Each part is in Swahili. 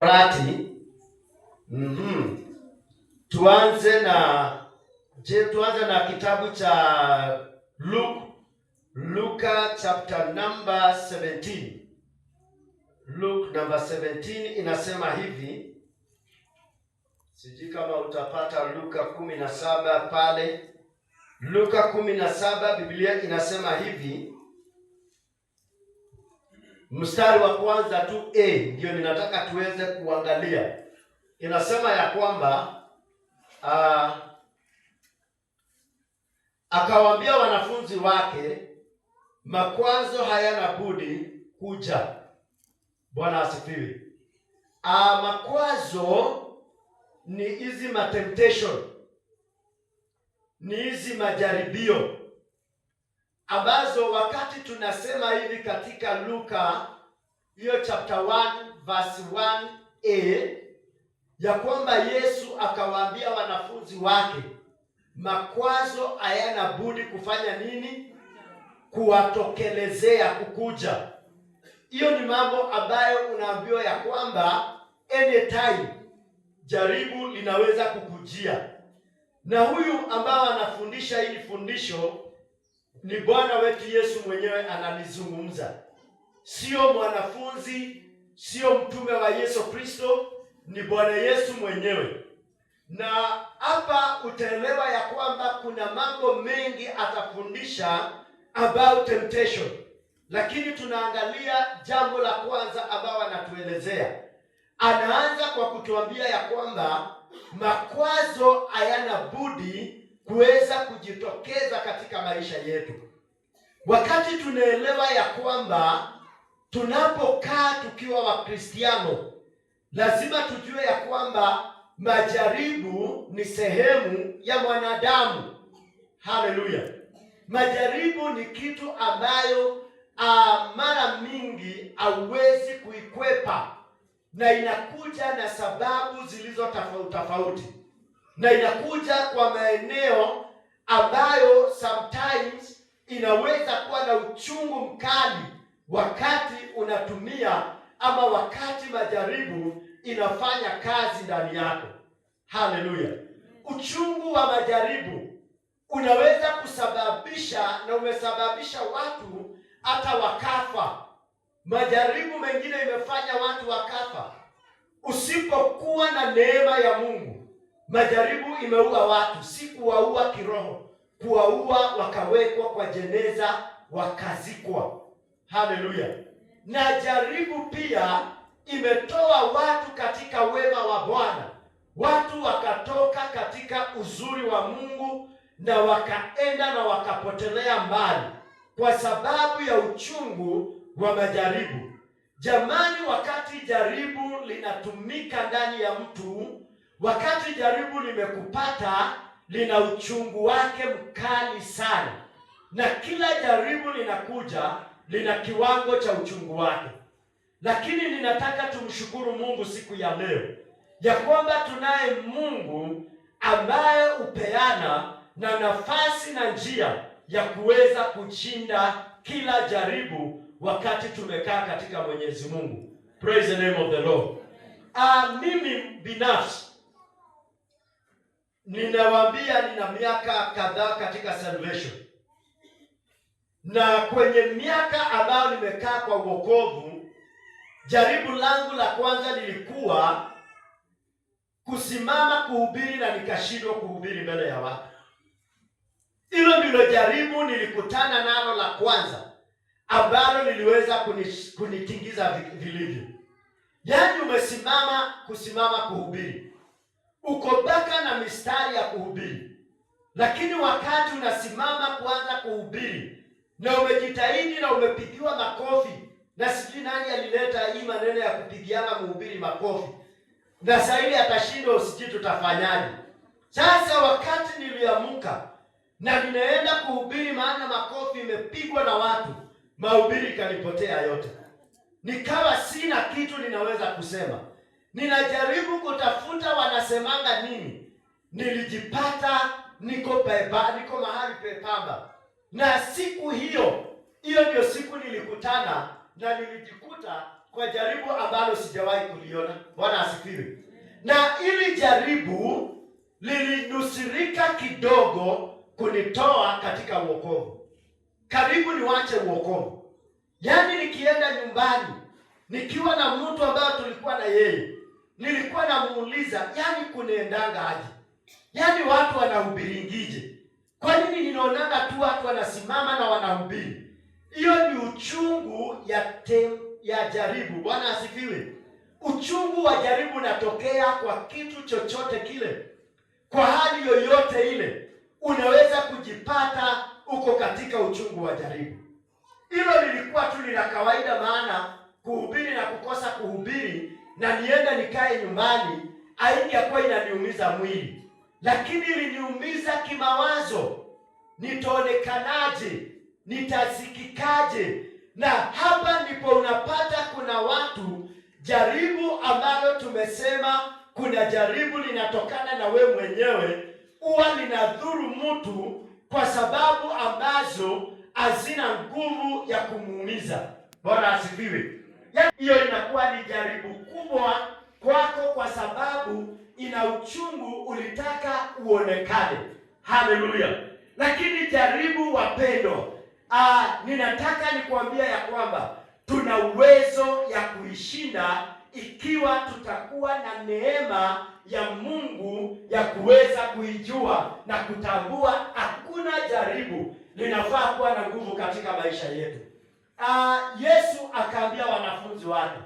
Torati. Tuanze na kitabu cha Luka chapter number 17. Luke number 17 inasema hivi. Sijui kama utapata Luka 17 pale. Luka 17 Biblia inasema hivi. Mstari wa kwanza tu ndio ninataka tuweze kuangalia. Inasema ya kwamba akawaambia wanafunzi wake, makwazo hayana budi kuja. Bwana asifiwe. Makwazo ni hizi temptation, ni hizi majaribio ambazo wakati tunasema hivi katika Luka hiyo chapter 1 verse 1a ya kwamba Yesu akawaambia wanafunzi wake makwazo hayana budi kufanya nini? Kuwatokelezea, kukuja. Hiyo ni mambo ambayo unaambiwa ya kwamba anytime jaribu linaweza kukujia. Na huyu ambao anafundisha hili fundisho ni Bwana wetu Yesu mwenyewe analizungumza. Sio mwanafunzi, sio mtume wa Yesu Kristo, ni Bwana Yesu mwenyewe. Na hapa utaelewa ya kwamba kuna mambo mengi atafundisha about temptation. Lakini tunaangalia jambo la kwanza ambao anatuelezea. Anaanza kwa kutuambia ya kwamba makwazo hayana budi kuweza kujitokeza katika maisha yetu. Wakati tunaelewa ya kwamba tunapokaa tukiwa Wakristiano, lazima tujue ya kwamba majaribu ni sehemu ya mwanadamu. Haleluya. Majaribu ni kitu ambayo mara mingi hauwezi kuikwepa, na inakuja na sababu zilizo tofauti, na inakuja kwa maeneo ambayo sometimes inaweza kuwa na uchungu mkali wakati unatumia ama wakati majaribu inafanya kazi ndani yako. Haleluya. Uchungu wa majaribu unaweza kusababisha na umesababisha watu hata wakafa. Majaribu mengine imefanya watu wakafa. Usipokuwa na neema ya Mungu, majaribu imeua watu, si kuwaua kiroho, kuwaua wakawekwa kwa jeneza wakazikwa. Haleluya. Na jaribu pia imetoa watu katika wema wa Bwana. Watu wakatoka katika uzuri wa Mungu na wakaenda na wakapotelea mbali kwa sababu ya uchungu wa majaribu. Jamani, wakati jaribu linatumika ndani ya mtu, wakati jaribu limekupata, lina uchungu wake mkali sana. Na kila jaribu linakuja, lina kiwango cha uchungu wake. Lakini ninataka tumshukuru Mungu siku ya leo ya kwamba tunaye Mungu ambaye upeana na nafasi na njia ya kuweza kushinda kila jaribu wakati tumekaa katika Mwenyezi Mungu. Praise the name of the Lord. Mimi binafsi ninawaambia nina miaka kadhaa katika salvation. Na kwenye miaka ambayo nimekaa kwa wokovu, jaribu langu la kwanza lilikuwa kusimama kuhubiri na nikashindwa kuhubiri mbele ya watu. Hilo ndilo jaribu nilikutana nalo la kwanza ambalo liliweza kunitingiza vilivyo. Yaani kusimama kuhubiri. Uko baka na mistari ya kuhubiri. Lakini wakati unasimama kuanza kuhubiri na umejitahidi na umepigiwa makofi, na sijui nani alileta hii maneno ya kupigiana mhubiri makofi, na saili atashindwa, usijui tutafanyaje. Sasa wakati niliamuka na ninaenda kuhubiri, maana makofi imepigwa na watu, mahubiri kanipotea yote. Nikawa sina kitu ninaweza kusema. Ninajaribu kutafuta wanasemanga nini. Nilijipata niko mahali pepamba. Na siku hiyo ndio siku nilikutana na nilijikuta kwa jaribu ambalo sijawahi kuliona. Bwana asifiwe. Na ili jaribu lilinusurika kidogo kunitoa katika wokovu. Karibu niwache wokovu. Yaani nikienda nyumbani nikiwa na mtu ambaye tulikuwa na yeye, nilikuwa namuuliza, yaani kunaendanga aje? Yaani watu wanahubiringije? Kwa nini ninaonanga tu watu wanasimama na wanahubiri? Hiyo ni uchungu ya jaribu. Bwana asifiwe. Uchungu wa jaribu unatokea kwa kitu chochote kile. Kwa hali yoyote ile unaweza kujipata uko katika uchungu wa jaribu. Hilo lilikuwa tu ni la kawaida, maana kuhubiri na kukosa kuhubiri na nienda nikae nyumbani haingekuwa inaniumiza mwili, lakini iliniumiza kimawazo. Nitaonekanaje? Nitasikikaje? Na hapa ndipo unapata kuna watu, jaribu ambalo tumesema kuna jaribu linatokana na we mwenyewe, huwa linadhuru mtu kwa sababu ambazo hazina nguvu ya kumuumiza. Bwana asifiwe. Hiyo inakuwa ni jaribu kubwa kwako kwa sababu ina uchungu, ulitaka uonekane. Haleluya. Lakini jaribu, wapendwa, ninataka nikuambia ya kwamba tuna uwezo ya kuishinda ikiwa tutakuwa na neema ya Mungu ya kuweza kuijua na kutambua hakuna jaribu linafaa kuwa na nguvu katika maisha yetu. Yesu akaambia wanafunzi wake,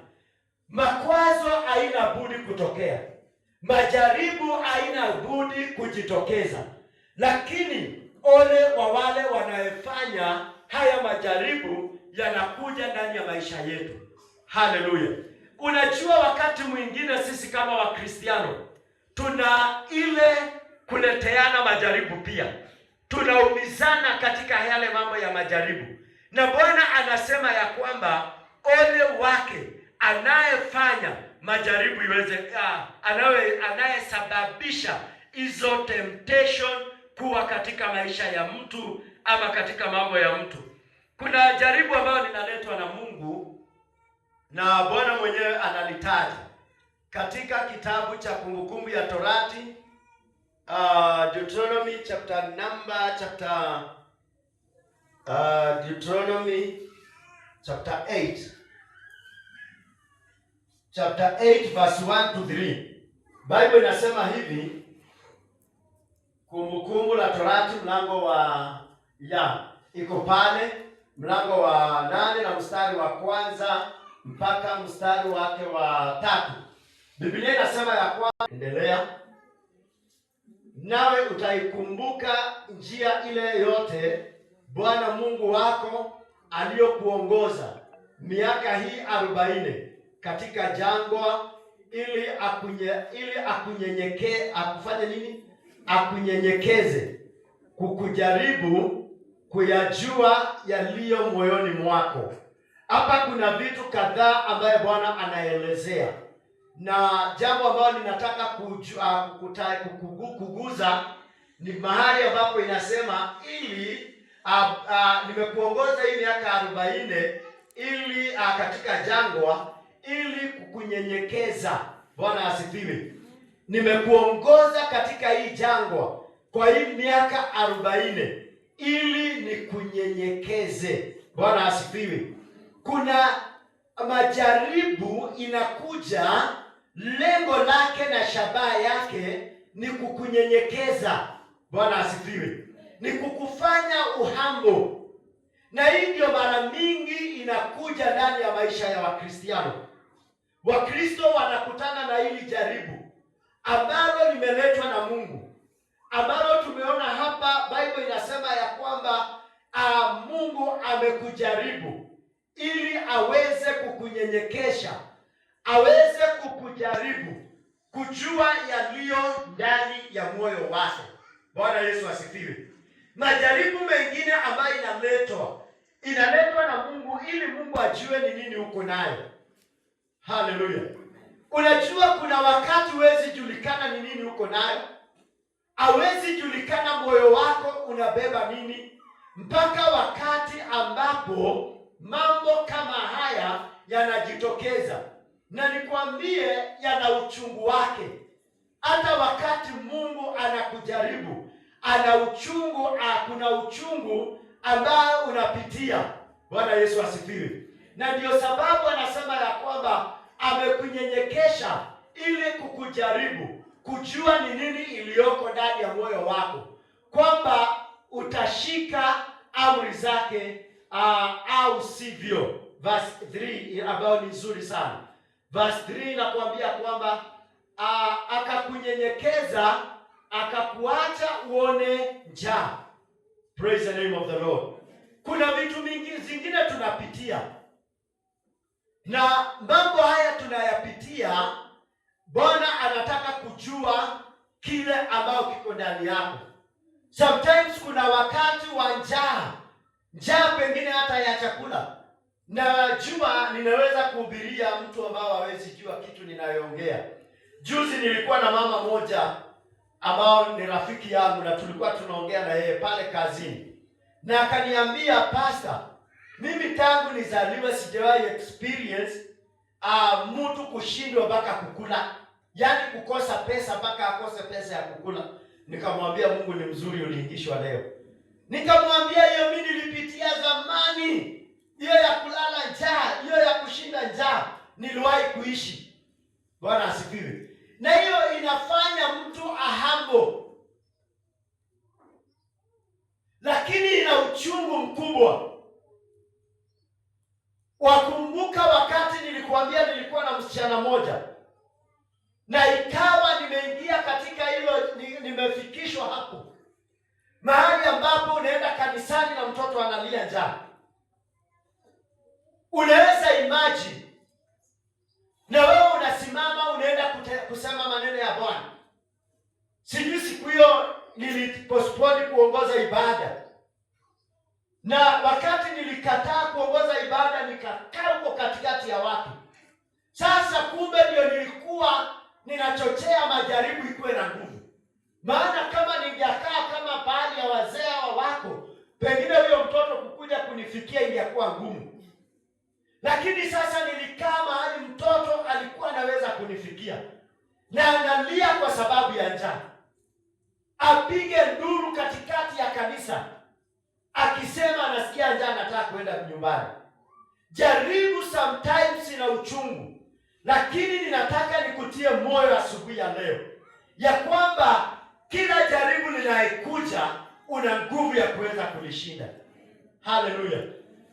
makwazo haina budi kutokea, majaribu haina budi kujitokeza, lakini ole wa wale wanayefanya haya majaribu yanakuja ndani ya maisha yetu. Haleluya. Unajua, wakati mwingine sisi kama Wakristiano tuna ile kuleteana majaribu pia. Tunaumizana katika yale mambo ya majaribu. Na Bwana anasema ya kwamba ole wake anayefanya majaribu anayesababisha hizo temptation kuwa katika maisha ya mtu ama katika mambo ya mtu. Kuna jaribu ambayo linaletwa na Mungu na Bwana mwenyewe analitaja katika kitabu cha Kumbukumbu ya Torati, Deuteronomy chapter 8. Chapter 8 verse 1 to 3. Bible inasema hivi, Kumbukumbu la Torati mlango wa iko pale mlango wa 8 na mstari wa kwanza mpaka mstari wake wa 3. Biblia inasema ya kwamba, endelea, nawe utaikumbuka njia ile yote Bwana Mungu wako aliyokuongoza miaka hii 40 katika jangwa, ili akunyenyekeze, kukujaribu kuyajua yaliyo moyoni mwako. Hapa kuna vitu kadhaa ambaye Bwana anaelezea, na jambo ambalo ninataka kuguza ni mahali ambapo inasema nimekuongoza hii miaka 40 ili katika jangwa ili kukunyenyekeza. Bwana asifiwe. Nimekuongoza katika hii jangwa kwa hii miaka 40 ili nikunyenyekeze. Bwana asifiwe. Kuna majaribu inakuja, lengo lake na shabaha yake ni kukunyenyekeza. Bwana asifiwe. Ni kukufanya uhambo. Na hii ndio mara mingi inakuja ndani ya maisha ya Wakristiano. Wakristo wanakutana na hili jaribu ambalo limeletwa na Mungu, ambalo tumeona hapa Bible inasema ya kwamba Mungu amekujaribu ili aweze kukunyenyekesha, aweze kukujaribu kujua yaliyo ndani ya moyo wako. Bwana Yesu asifiwe. Majaribu mengine ambayo inaletwa na Mungu ili Mungu ajue ni nini uko nayo. Haleluya. Unajua kuna wakati huwezi julikana ni nini uko nayo. Hawezi julikana moyo wako unabeba nini, mpaka wakati ambapo mambo kama haya yanajitokeza, na nikwambie yana uchungu wake. Hata wakati Mungu anakujaribu, ana uchungu, kuna uchungu ambao unapitia. Bwana Yesu asifiwe. Na ndio sababu anasema ya kwamba amekunyenyekesha ili kukujaribu, kujua ni nini iliyoko ndani ya moyo wako, kwamba utashika amri zake au sivyo. Verse 3 ambayo ni nzuri sana. Verse 3 inakuambia kwamba akakunyenyekeza, akakuacha uone njaa. Praise the name of the Lord. Kuna vitu mingi zingine tunapitia, na mambo haya tunayapitia, Bwana anataka kujua kile ambao kiko ndani yako. Sometimes kuna wakati wa njaa pengine hata ya chakula. Najua ninaweza kuhubiria mtu ambao hawezi jua kitu ninayoongea. Juzi nilikuwa na mama moja ambao ni rafiki yangu, na tulikuwa tunaongea na yeye pale kazini, na akaniambia, Pastor, mimi tangu nizaliwe sijawahi experience mtu kushindwa mpaka kukula, yaani kukosa pesa mpaka akose pesa ya kukula. Nikamwambia, Mungu ni mzuri, uliingishwa leo. Nikamwambia hiyo mimi nilipitia zamani, hiyo ya kulala njaa, hiyo ya kushinda njaa niliwahi kuishi. Bwana asifiwe. Na hiyo inafanya mtu ahambo, lakini ina uchungu mkubwa. Wakumbuka wakati nilikuambia nilikuwa na msichana moja, na ikawa nimeingia katika hilo, nimefikishwa hapo mahali ambapo unaenda kanisani na mtoto analia njaa. Unaweza imagine, na wewe unasimama unaenda kusema maneno ya Bwana. Sijui siku hiyo nilipostpone kuongoza ibada, na wakati nilikataa kuongoza ibada nikakaa huko katikati ya watu. Sasa kumbe ndio nilikuwa ninachochea majaribu ikuwe na nguvu. Maana kama ningekaa kama pahali ya wazee wako, pengine huyo mtoto kukuja kunifikia ingekuwa ngumu. Lakini sasa nilikaa mahali mtoto alikuwa anaweza kunifikia, na analia kwa sababu ya njaa, apige nduru katikati ya kanisa akisema anasikia njaa, anataka kwenda nyumbani. Jaribu sometimes ina uchungu, lakini ninataka nikutie moyo asubuhi ya leo ya kwamba kila jaribu linayekuja una nguvu ya kuweza kulishinda. Haleluya.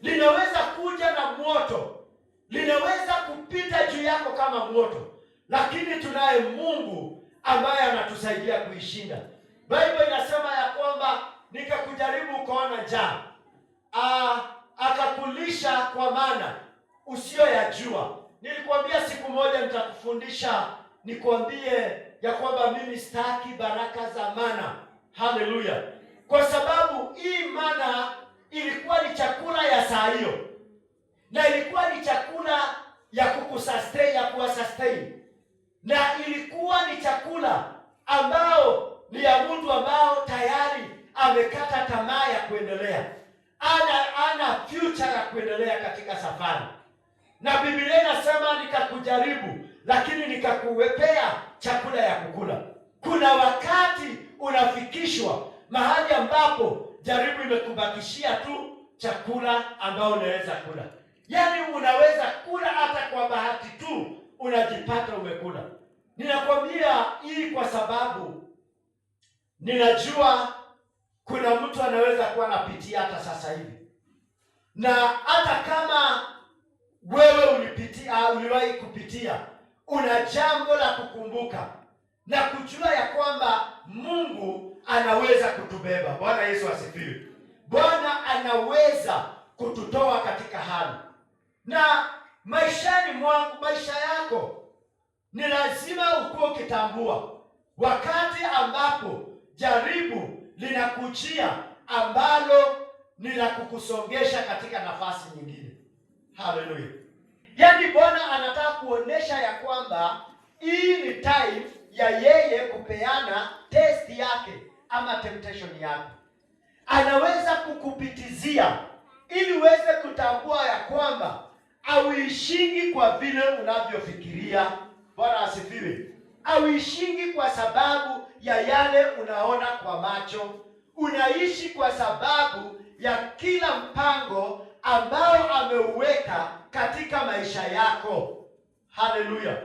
Linaweza kuja na moto, linaweza kupita juu yako kama moto, lakini tunaye Mungu ambaye anatusaidia kuishinda. Biblia inasema ya kwamba nikakujaribu ukaona njaa, akakulisha kwa mana usiyoyajua. Nilikwambia siku moja nitakufundisha, nikwambie ya kwamba mimi sitaki baraka za mana. Haleluya. Kwa sababu hii mana ilikuwa ni chakula ya saa hiyo, na ilikuwa ni chakula ya kukusustain, ya kuwasustain, na ilikuwa ni chakula ambao ni ya mtu ambao tayari amekata tamaa ya kuendelea, ana future ya kuendelea katika safari. Na Biblia inasema nikakujaribu, lakini nikakuwepea chakula ya kukula. Kuna wakati unafikishwa mahali ambapo jaribu imekubakishia tu chakula ambao unaweza kula. Yaani unaweza kula hata kwa bahati tu unajipata umekula. Ninakwambia hii kwa sababu ninajua kuna mtu anaweza kuwa anapitia hata sasa hivi. Na hata kama wewe uliwahi kupitia, una jambo la kukumbuka na kujua ya kwamba Mungu anaweza kutubeba. Bwana Yesu asifiwe. Bwana anaweza kututoa katika hali. Na maishani mwangu, maisha yako, ni lazima ukuwe ukitambua wakati ambapo jaribu linakujia ambalo ni la kukusongesha katika nafasi nyingine. Haleluya. Yaani Bwana anataka kuonesha ya kwamba hii ni time ya yeye kupeana test yake ama temptation yake. Anaweza kukupitizia ili uweze kutambua ya kwamba auishingi kwa vile unavyofikiria. Bwana asifiwe. Auishingi kwa sababu ya yale unaona kwa macho. Unaishi kwa sababu ya kila mpango ambao ameuweka katika maisha yako. Haleluya.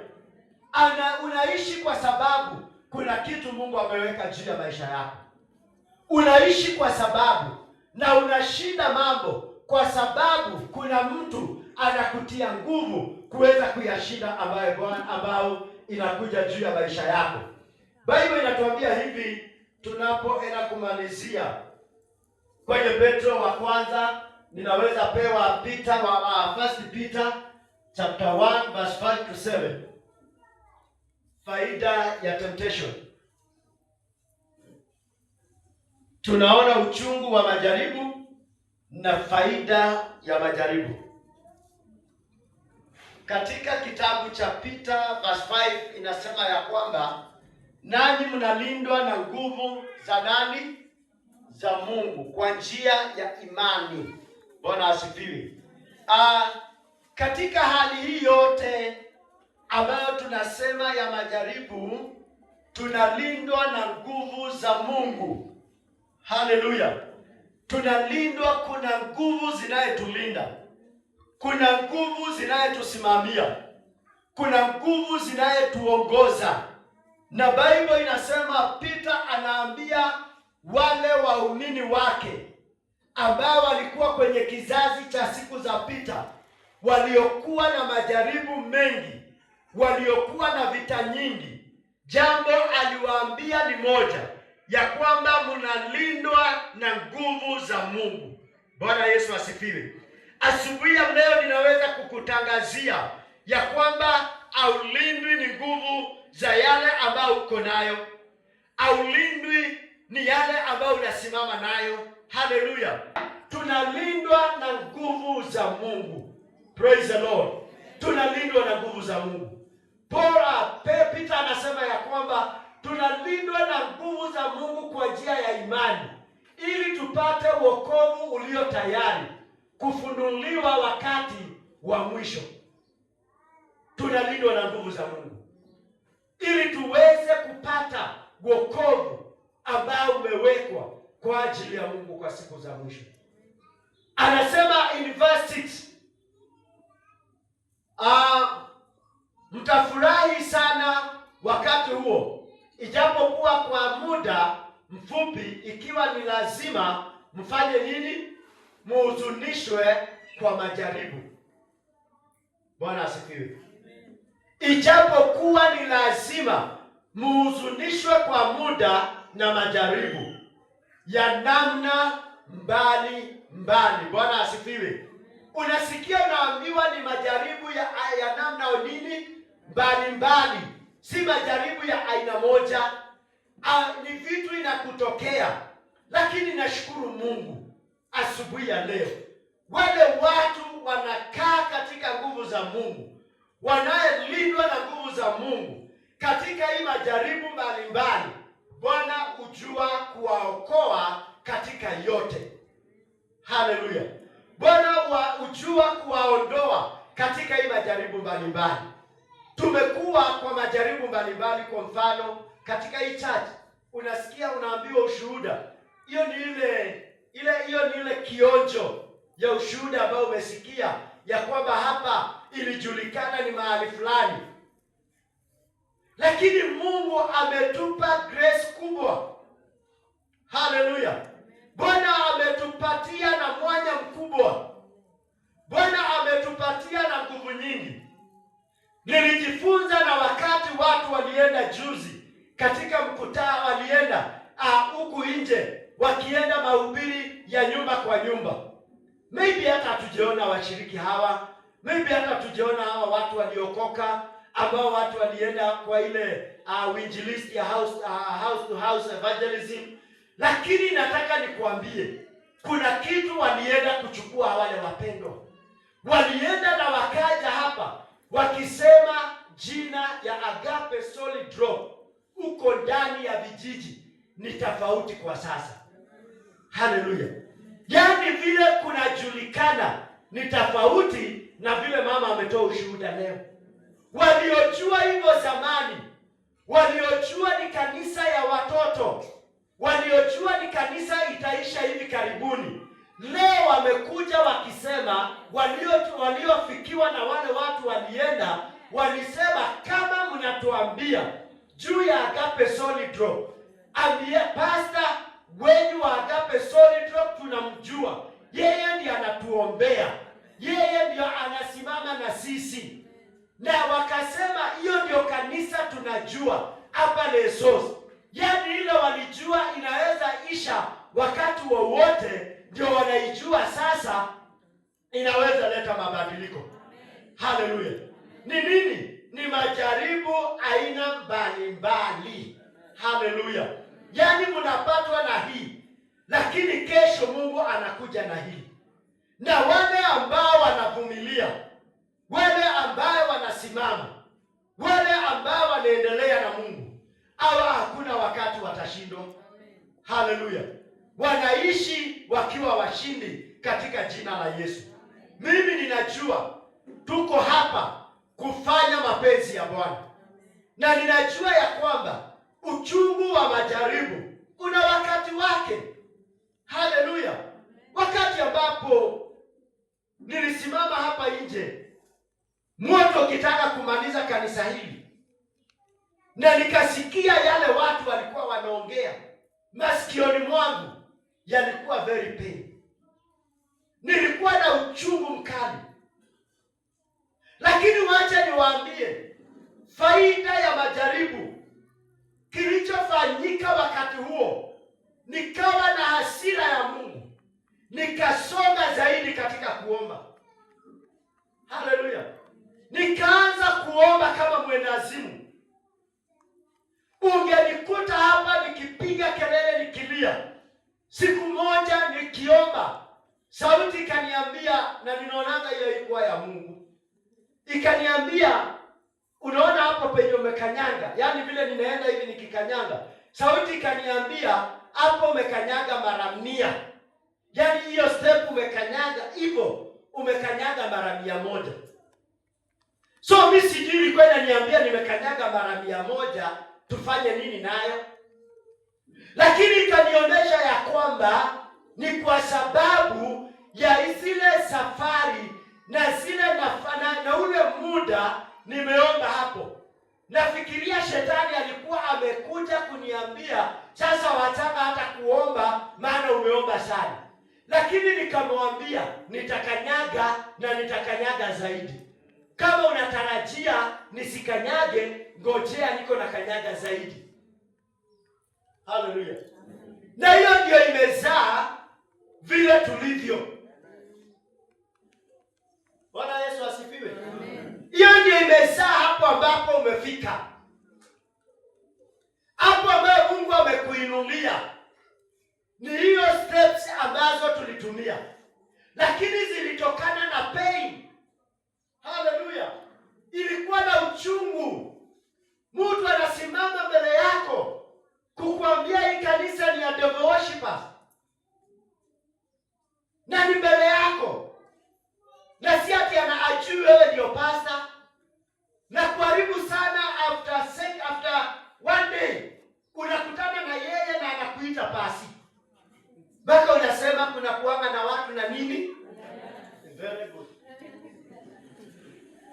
Unaishi kwa sababu kuna kitu Mungu ameweka juu ya maisha yako. Unaishi kwa sababu na unashinda mambo kwa sababu kuna mtu anakutia nguvu kuweza kuyashinda ambao inakuja juu ya maisha yako. Biblia inatuambia hivi tunapoenda kumalizia kwenye Petro wa kwanza, ninaweza pewa First Peter chapter 1 verse 5 to 7. Faida ya temptation. Tunaona uchungu wa majaribu na faida ya majaribu. Katika kitabu cha Peter verse 5 inasema ya kwamba nanyi mnalindwa na nguvu za nani? Za Mungu kwa njia ya imani. Bwana asifiwe. Katika hali hii yote ambayo tunasema ya majaribu, tunalindwa na nguvu za Mungu. Haleluya. Tunalindwa, kuna nguvu zinayetulinda. Kuna nguvu zinayetusimamia. Kuna nguvu zinayetuongoza. Na Biblia inasema, Peter anaambia wale waumini wake ambao walikuwa kwenye kizazi cha siku za Peter, waliokuwa na majaribu mengi, waliokuwa na vita nyingi, jambo aliwaambia ni moja, ya kwamba mnalindwa na nguvu za Mungu. Bwana Yesu asifiwe. Asubuhi ya leo ninaweza kukutangazia ya kwamba aulindwi ni nguvu za yale ambayo uko nayo. Aulindwi ni yale ambayo unasimama nayo. Haleluya. Tunalindwa na nguvu za Mungu. Praise the Lord. Tunalindwa na nguvu za Mungu. Peter anasema ya kwamba tunalindwa na nguvu za Mungu kwa njia ya imani, ili tupate wokovu ulio tayari kufunuliwa wakati wa mwisho. Tunalindwa na nguvu za Mungu ili tuweze kupata wokovu ambao umewekwa kwa ajili ya Mungu kwa siku za mwisho. Anasema in verse 6, mtafurahi sana wakati huo, ijapokuwa kwa muda mfupi, ikiwa ni lazima mfanye nini? Muhuzunishwe kwa majaribu. Bwana asifiwe. Ijapokuwa ni lazima muhuzunishwe kwa muda na majaribu ya namna mbali. Bwana asifiwe. Unasikia unaambiwa ni majaribu ya namna nini? Mbali. Si majaribu ya aina moja. Ni vitu inakutokea. Lakini nashukuru Mungu asubuhi ya leo, wale watu wanakaa katika nguvu za Mungu, wanayelindwa na nguvu za Mungu katika hii majaribu mbalimbali, Bwana hujua kuwaokoa katika yote. Haleluya. Bwana hujua kuwaondoa katika hii majaribu mbalimbali. Tumekuwa kwa majaribu mbalimbali. Kwa mfano katika hii church unasikia unaambiwa ushuhuda. Hiyo ni ile kionjo ya ushuhuda ambao umesikia ya kwamba hapa ilijulikana ni mahali fulani. Lakini Mungu ametupa grace kubwa. Haleluya. Bwana ametupatia na mwanya mkubwa. Bwana ametupatia na nguvu nyingi. Nilijifunza na wakati watu walienda juzi katika mkutano, walienda huku nje wakienda mahubiri ya nyumba kwa nyumba. Maybe hata hatujaona washiriki hawa, maybe hata hatujaona hawa watu waliokoka ambao watu walienda kwa ile uinjilisti ya house to house evangelism. Lakini nataka nikuambie, kuna kitu walienda kuchukua wale wapendwa. Walienda na wakaja hapa wakisema jina ya Agape Solid Rock uko ndani ya vijiji ni tofauti kwa sasa. Haleluya. Yaani vile kunajulikana ni tofauti na vile mama ametoa ushuhuda leo. Waliojua hivyo zamani, waliojua ni kanisa ya watoto, waliojua ni kanisa itaisha hivi karibuni, leo wamekuja wakisema, waliofikiwa na wale watu walienda, walisema kama mnatuambia juu ya Agape Solid Rock, ambie pastor wenyu wa Agape Solid Rock tunamjua, yeye ndiye anatuombea, yeye ndiye anasimama na sisi. Na wakasema hiyo ndio kanisa tunajua hapa Lesos. Yaani ile walijua inaweza isha wakati wowote, ndio wanaijua sasa inaweza leta mabadiliko. Haleluya. Ni nini? Ni majaribu aina mbalimbali. Haleluya. Yaani mnapatwa na hii, lakini kesho Mungu anakuja na hii. Na wale ambao wanavumilia, wale ambao wanasimama, wale ambao wanaendelea na Mungu, hawa hakuna wakati watashindwa. Haleluya. Wanaishi wakiwa washindi katika jina la Yesu. Mimi ninajua tuko hapa kufanya mapenzi ya Bwana. Na ninajua ya kwamba uchungu wa majaribu una wakati wake. Haleluya. Wakati ambapo nilisimama hapa nje, moto ukitaka kumaliza kanisa hili, na nikasikia yale watu walikuwa wanaongea, masikioni mwangu yalikuwa very pain. Nilikuwa na uchungu mkali. Lakini wacha niwaambie faida ya majaribu. Kilichofanyika wakati huo, nikawa na hasira ya Mungu, nikasonga zaidi katika kuomba. Haleluya. Nikaanza kuomba kama mwendazimu. Ungenikuta hapa nikipiga kelele, nikilia. Siku moja nikiomba, sauti ikaniambia, na ninaonanga hiyo ilikuwa ya Mungu, ikaniambia, unaona hapo penye umekanyanga, yaani vile ninaenda hivi nikikanyanga, sauti ikaniambia hapo umekanyanga mara 100. Yaani hiyo step umekanyanga hivyo, umekanyanga mara 100. So mimi sijui ilikuwa inaniambia nimekanyanga mara 100, tufanye nini nayo? Lakini ikanionyesha ya kwamba ni kwa sababu ya zile safari na zile na ule muda nimeomba hapo. Nafikiria shetani alikuwa amekuja kuniambia, sasa wataka hata kuomba maana umeomba sana. Lakini nikamwambia nitakanyaga na nitakanyaga zaidi. Kama unatarajia nisikanyage, ngojea niko na kanyaga zaidi. Haleluya. Na hiyo ndio imezaa vile tulivyo. Bwana Yesu asifiwe. Hiyo ndio imezaa hapo ambapo umefika. Hapo ambapo Mungu amekuinulia. Ni hiyo steps ambazo tulitumia. Lakini zilitokana na pain. Haleluya. Ilikuwa na uchungu. Mtu anasimama mbele yako kukuambia hii kanisa ni ya devil worshippers. Na ni mbele yako. Na si ati anaajui wewe ndio pastor. Na kuharibu sana after one day unakutana na yeye na anakuita pasi. Baka unasema kuna kuanga na watu na nini? Very good.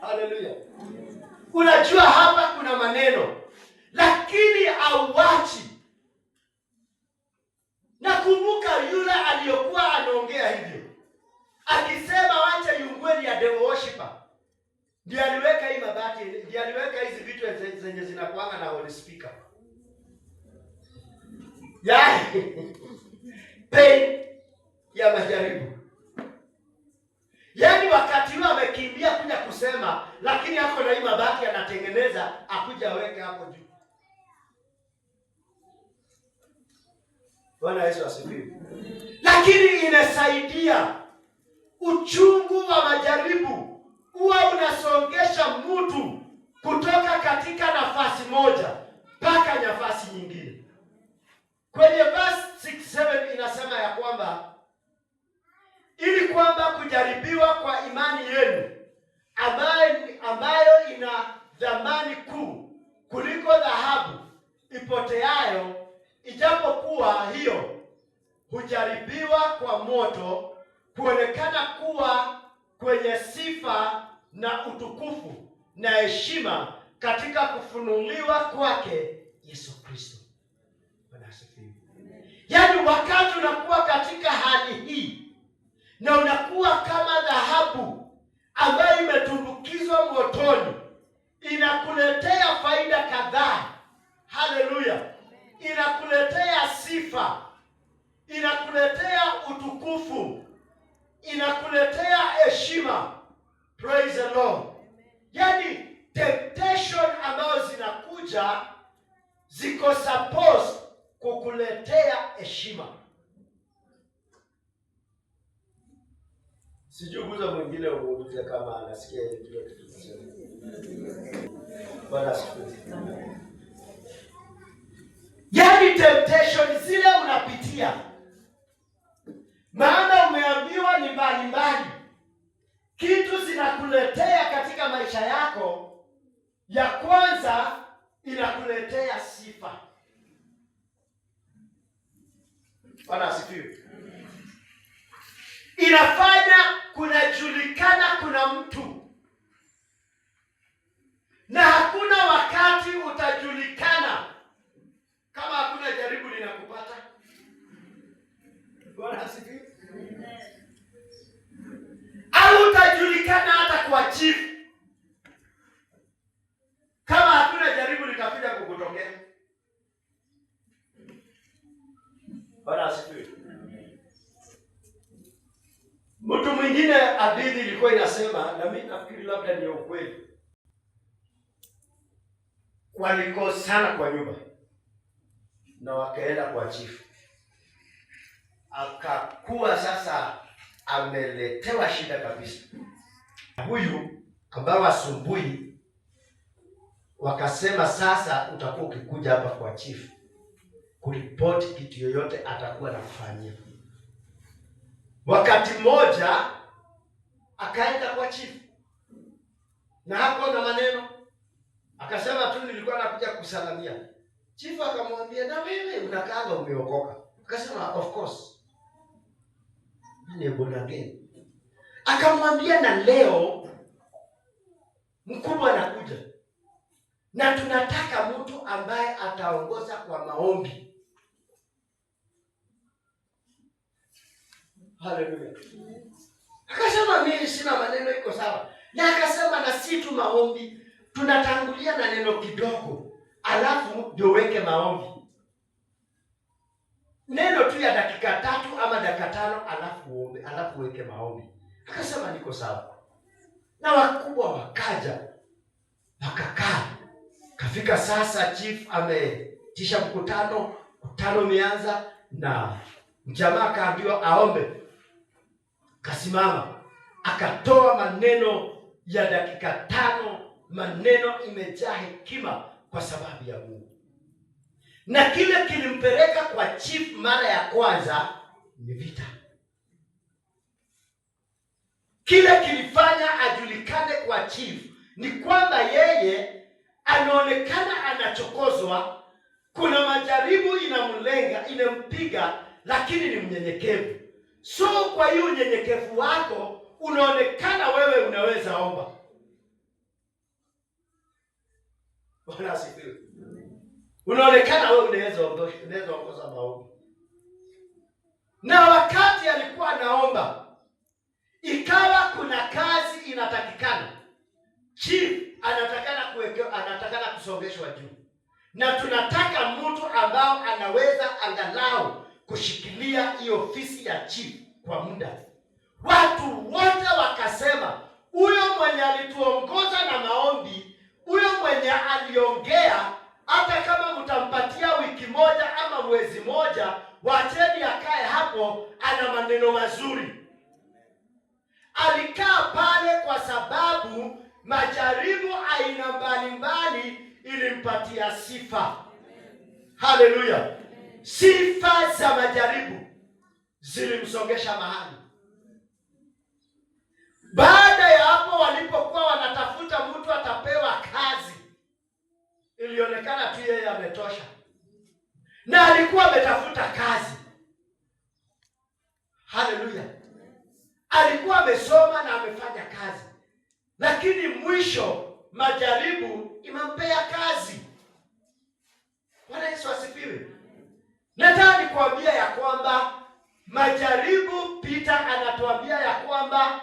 Hallelujah. Unajua hapa kuna maneno, lakini auachi. Nakumbuka yule aliyokuwa anaongea hivyo, akisema wacha yungweni ya devil worshiper, ndiye aliweka hii mabati, ndiye aliweka hizi vitu zenye zinakuanga na holy speaker. Pain ya majaribu. Yaani wakati huo amekimbia kuja kusema, lakini hapo na hii mabati anatengeneza akuja aweke hapo juu. Bwana Yesu asifiwe. Lakini inasaidia. Uchungu wa majaribu huwa unasongesha mtu kutoka katika nafasi moja mpaka nafasi nyingine. Kwenye verse 6-7 inasema ya kwamba ili kwamba kujaribiwa kwa imani yenu ambayo ina thamani kuu kuliko dhahabu ipoteayo, ijapokuwa hiyo hujaribiwa kwa moto, kuonekana kuwa kwenye sifa na utukufu na heshima katika kufunuliwa kwake Yesu Kristo. Bwana asifiwe. Yaani wakati unakuwa katika hali hii na unakuwa kama dhahabu ambayo imetumbukizwa motoni, inakuletea faida kadhaa. Haleluya. Inakuletea sifa, inakuletea utukufu, inakuletea heshima. Praise the Lord. Yaani temptation ambazo zinakuja ziko supposed kukuletea heshima. Sijui kuza mwingine umuulize kama anasikia hiyo kitu kisema. Bwana asifiwe. Yaani temptation zile unapitia, maana umeambiwa ni mbalimbali, kitu zinakuletea katika maisha yako. Ya kwanza inakuletea sifa. Bwana asifiwe. Inafanya kunajulikana kuna mtu, na hakuna wakati utajulikana kama hakuna jaribu linakupata. Bwana asifiwe. Au utajulikana hata kwa chief kama hakuna jaribu litakuja kukutokea. Bwana asifiwe. Mtu mwingine hadithi ilikuwa inasema, na mimi nafikiri labda ni ukweli, walikosana kwa nyumba na wakaenda kwa chifu. Akakuwa sasa ameletewa shida kabisa. Huyu ambao asubuhi wakasema sasa utakuwa ukikuja hapa kwa chifu kuripoti kitu yoyote atakuwa anafanyia. Wakati mmoja akaenda kwa chifu na hapo na maneno, akasema tu nilikuwa nakuja kusalamia. Chifu akamwambia, na wewe unakaanga umeokoka? Akasema of course, ni born again. Akamwambia, na leo mkubwa anakuja na tunataka mtu ambaye ataongoza kwa maombi. Haleluya. Akasema mimi sina maneno, iko sawa. Na akasema na si tu maombi, tunatangulia na neno kidogo, alafu ndio weke maombi. Neno tu ya dakika 3 ama dakika 5, alafu uombe, alafu weke maombi. Akasema niko sawa. Na wakubwa wakaja, wakakaa. Kafika sasa chief ametisha mkutano umeanza, na mjamaa akaambiwa aombe. Kasimama, akatoa maneno ya dakika 5, maneno imejaa hekima kwa sababu ya Mungu. Na kile kilimpeleka kwa chief mara ya kwanza ni vita. Kile kilifanya ajulikane kwa chief ni kwamba yeye anaonekana anachokozwa, kuna majaribu inamlenga, inampiga, lakini ni mnyenyekevu. So kwa hiyo unyenyekevu wako unaonekana wewe unaweza omba. Bwana asifiwe. Unaonekana wewe unaweza ongoza maombi. Na wakati alikuwa anaomba, ikawa kuna kazi inatakikana. Chief anatakana kusongeshwa juu. Na tunataka mtu ambao anaweza angalau kushikilia hiyo ofisi ya chief kwa muda. Watu wote wakasema, huyo mwenye alituongoza na maombi, huyo mwenye aliongea, hata kama mtampatia wiki moja ama mwezi moja, wacheni akae hapo, ana maneno mazuri. Alikaa pale kwa sababu majaribu aina mbalimbali ilimpatia sifa. Haleluya. Sifa za majaribu zilimsongesha mahali. Baada ya hapo, walipokuwa wanatafuta mtu atapewa kazi, ilionekana tu yeye ametosha, na alikuwa ametafuta kazi. Haleluya! Alikuwa amesoma na amefanya kazi, lakini mwisho majaribu imempea kazi. Bwana Yesu asifiwe. Nataka nikuambia ya kwamba majaribu, Peter anatuambia ya kwamba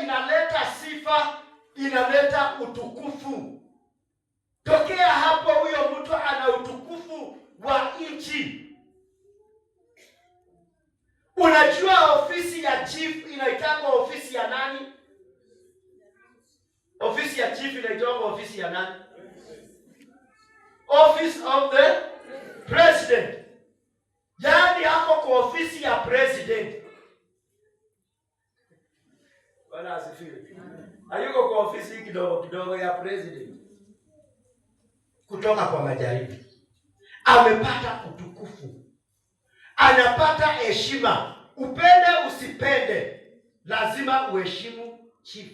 inaleta sifa, inaleta utukufu. Tokea hapo huyo mtu ana utukufu wa nchi. Unajua ofisi ya chief inaitwa ofisi ya nani? Ofisi ya chief inaitwa ofisi ya nani? Office of the President. Yaani hapo kwa ofisi ya president. Bwana asifiwe. Hayuko kwa ofisi kidogo kidogo ya president. Kutoka kwa majaribu amepata utukufu, anapata heshima. Upende usipende, lazima uheshimu chief.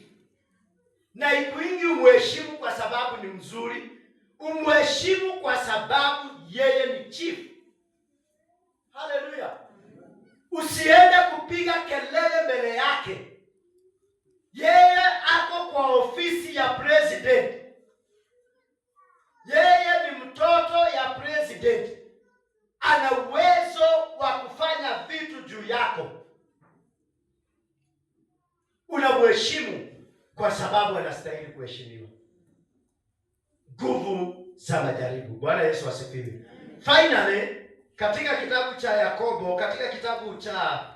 Na ikuingi umheshimu kwa sababu ni mzuri, umheshimu kwa sababu yeye ni chief. Haleluya. Usiende kupiga kelele mbele yake. Yeye ako kwa ofisi ya president. Yeye ni mtoto ya president. Ana uwezo wa kufanya vitu juu yako. Unamheshimu kwa sababu anastahili kuheshimiwa. Nguvu za majaribu. Bwana Yesu asifiwe. Finally, katika kitabu cha Yakobo, katika kitabu cha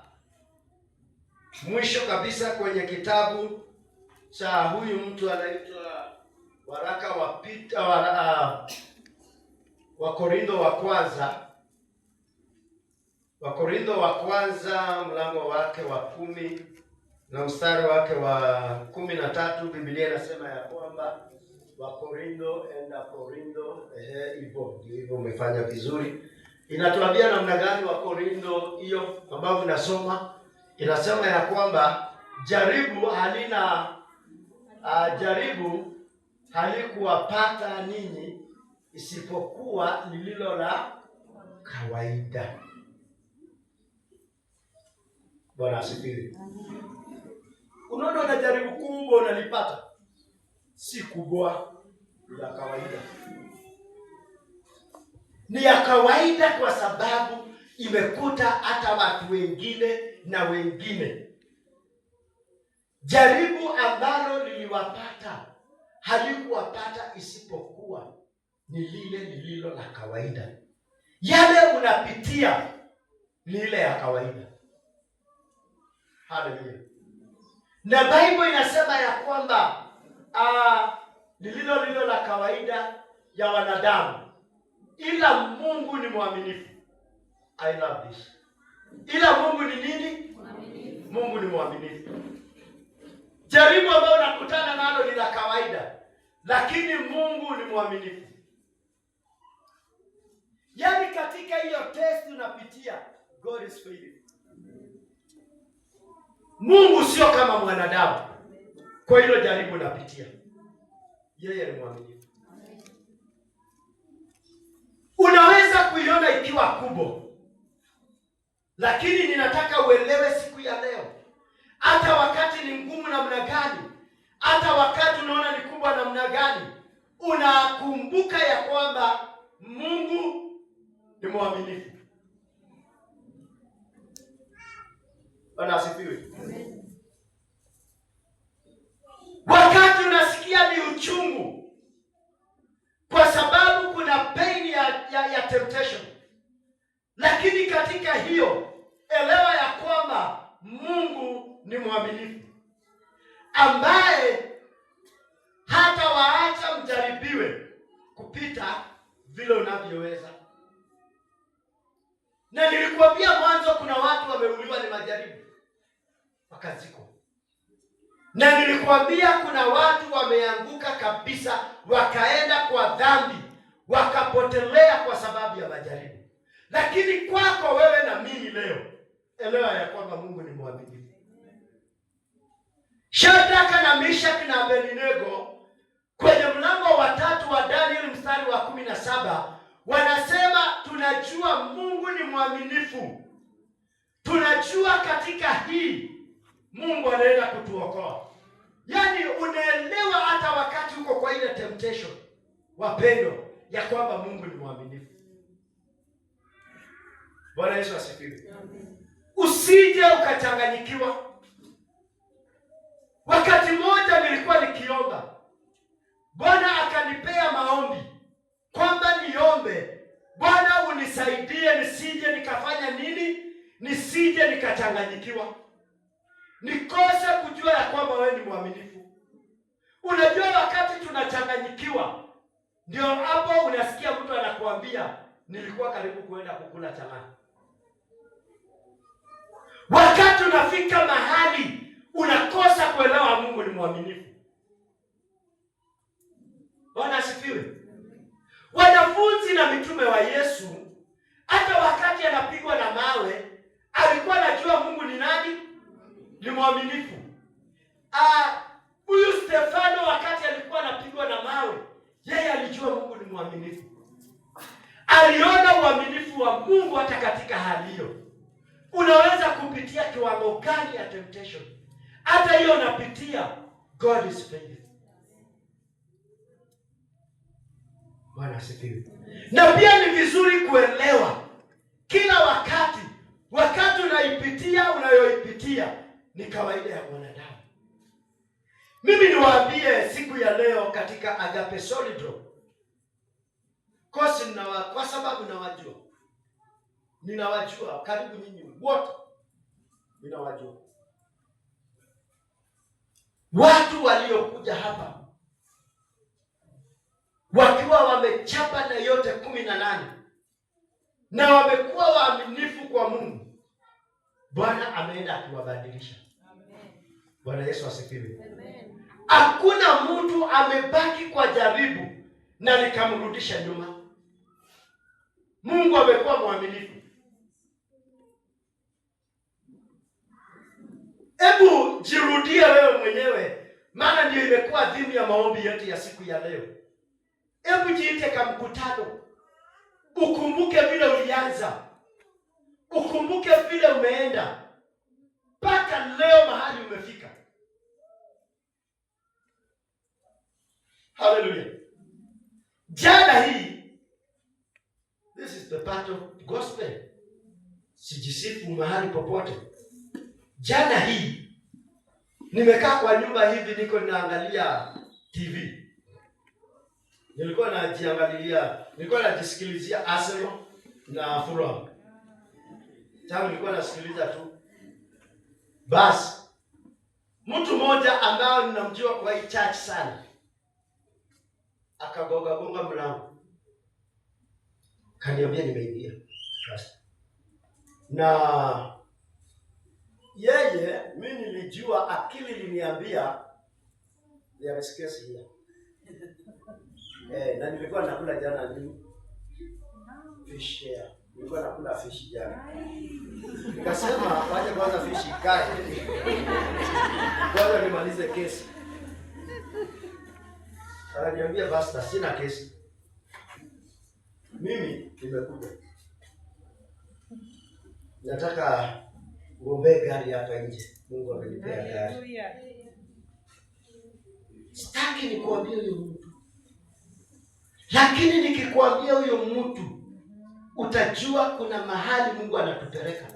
mwisho kabisa kwenye kitabu cha huyu mtu anaitwa waraka wa Peter wa Korintho wa kwanza mlango wake wa 10 na mstari wake wa 13, Biblia inasema ya kwamba Wakorintho hivyo umefanya vizuri. Inatuambia namna gani Wakorintho hiyo ambavyo nasoma, inasema ya kwamba jaribu halikuwapata ninyi isipokuwa lililo la kawaida. Bwana asifiwe. Unaona na jaribu kubwa unalipata, si kubwa, ya kawaida. Ni ya kawaida kwa sababu imekuta hata watu wengine na wengine. Jaribu ambalo liliwapata halikuwapata isipokuwa ni lile lililo la kawaida. Yale unapitia ni ile ya kawaida. Haleluya. Na Bible inasema ya kwamba lililo la kawaida ya wanadamu, ila Mungu ni mwaminifu. I love this. Ila Mungu ni nini? Mwaminifu. Mungu ni mwaminifu. Jaribu ambalo unakutana nalo ni la kawaida, lakini Mungu ni mwaminifu. Yaani katika hiyo test unapitia, God is faithful. Mungu sio kama mwanadamu. Kwa hilo jaribu unapitia, yeye ni mwaminifu. Unaweza kuiona ikiwa kubwa, lakini ninataka uelewe siku ya leo, hata wakati ni ngumu namna gani, hata wakati unaona ni kubwa namna gani, unakumbuka ya kwamba Mungu ni mwaminifu. Bwana asifiwe. Amen. Wakati unasikia ni uchungu kwa sababu kuna pain ya temptation, lakini katika hiyo elewa ya kwamba Mungu ni mwaminifu, ambaye hata waacha mjaribiwe kupita vile unavyoweza. Na nilikuambia mwanzo kuna watu wameuliwa ni majaribu wakaziko. Na nilikuambia kuna watu wameanguka kabisa, wakaenda kwa dhambi, wakapotelea kwa sababu ya majaribu. Lakini kwako wewe na mimi leo, elewa ya kwamba Mungu ni mwaminifu. Shadraka na Meshaki na Abednego kwenye mlango wa 3 wa Danieli mstari wa 17 wanasema tunajua Mungu ni mwaminifu. Tunajua katika hii Mungu anaenda kutuokoa. Yaani unaelewa hata wakati uko kwa ile temptation, wapendo, ya kwamba Mungu ni mwaminifu. Bwana Yesu asifiwe. Usije ukachanganyikiwa. Wakati mmoja nilikuwa nikiomba, Bwana akanipea maombi kwamba niombe, Bwana unisaidie nisije nikafanya nini? Nisije nikachanganyikiwa, nikose kujua ya kwamba wewe ni mwaminifu. Unajua wakati tunachanganyikiwa, ndio hapo unasikia mtu anakuambia nilikuwa karibu kuenda kukula changani. Wakati unafika mahali unakosa kuelewa Mungu ni mwaminifu. Bwana asifiwe. Wanafunzi na mitume wa Yesu, hata wakati anapigwa na mawe, alikuwa anajua Mungu ni nani? Ni mwaminifu. Huyu Stefano wakati alikuwa anapigwa na mawe, yeye alijua Mungu ni mwaminifu. Aliona uaminifu wa Mungu hata katika hali hiyo. Unaweza kupitia kiwango gani ya temptation, hata hiyo unapitia, God is faithful. Bwana asifiwe. Na pia ni vizuri kuelewa kila wakati unayoipitia ni kawaida ya mwanadamu. Mimi niwaambie siku ya leo katika Agape Solidro, kwa sababu ninawajua karibu nyinyi wote, ninawajua watu waliokuja hapa wakiwa wamechapa na yote 18 na wamekuwa waaminifu kwa Mungu. Bwana ameenda akiwabadilisha. Amen. Bwana Yesu asifiwe. Amen. Hakuna mtu amebaki kwa jaribu na nikamrudisha nyuma. Mungu amekuwa mwaminifu. Hebu jirudie wewe mwenyewe, maana ndio imekuwa dhimu ya maombi yetu ya siku ya leo. Hebu jiite kama mkutano. Ukumbuke vile ulianza. Ukumbuke vile umeenda mpaka leo mahali umefika. Hallelujah. Jana hii, this is the part of gospel. Sijisifu mahali popote. Jana hii nimekaa kwa nyumba hivi, niko naangalia TV. Nilikuwa najisikilizia Arsenal na Fulham. Tangu nilikuwa nasikiliza tu. Basi mtu mmoja ambaye ninamjua kwa hii church sana akagonga mlango. Kaniambia nimeingia. Na yeye mimi nilijua, akili iliniambia yamesikia sija. Na nilikuwa nakula jana nini? Fish here. Nilikuwa nakula fish jana. Nikasema wacha kwanza fish ikae. Kwanza nimalize kesi. Ananiambia basta, sina kesi. Mimi nimekuja. Nataka uombe gari hapa nje. Mungu amenipea gari. Sitaki nikuambie huyo mtu. Lakini nikikwambia huyo mtu, utajua kuna mahali Mungu anatupeleka.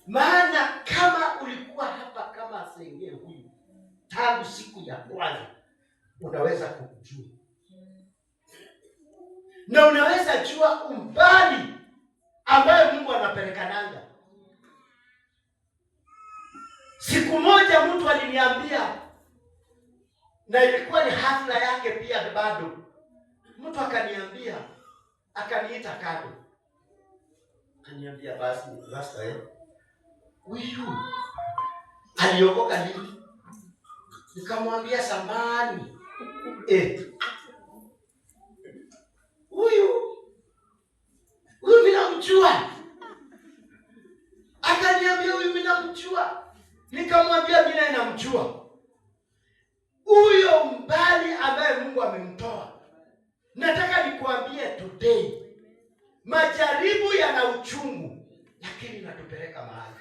Maana kama ulikuwa hapa kama asenge huyu tangu siku ya kwanza, unaweza kujua. Na unaweza jua umbali ambayo Mungu anapelekananga. Siku moja mtu aliniambia, na ilikuwa ni hafla yake pia bado. Mtu akaniambia, akaniita kando. Akaniambia basi huyu aliokoka lini? Nikamwambia samani. Huyu mimi namjua. Akaniambia huyu mimi namjua. Nikamwambia mimi namjua. Majaribu yana uchungu, lakini natupeleka mahali.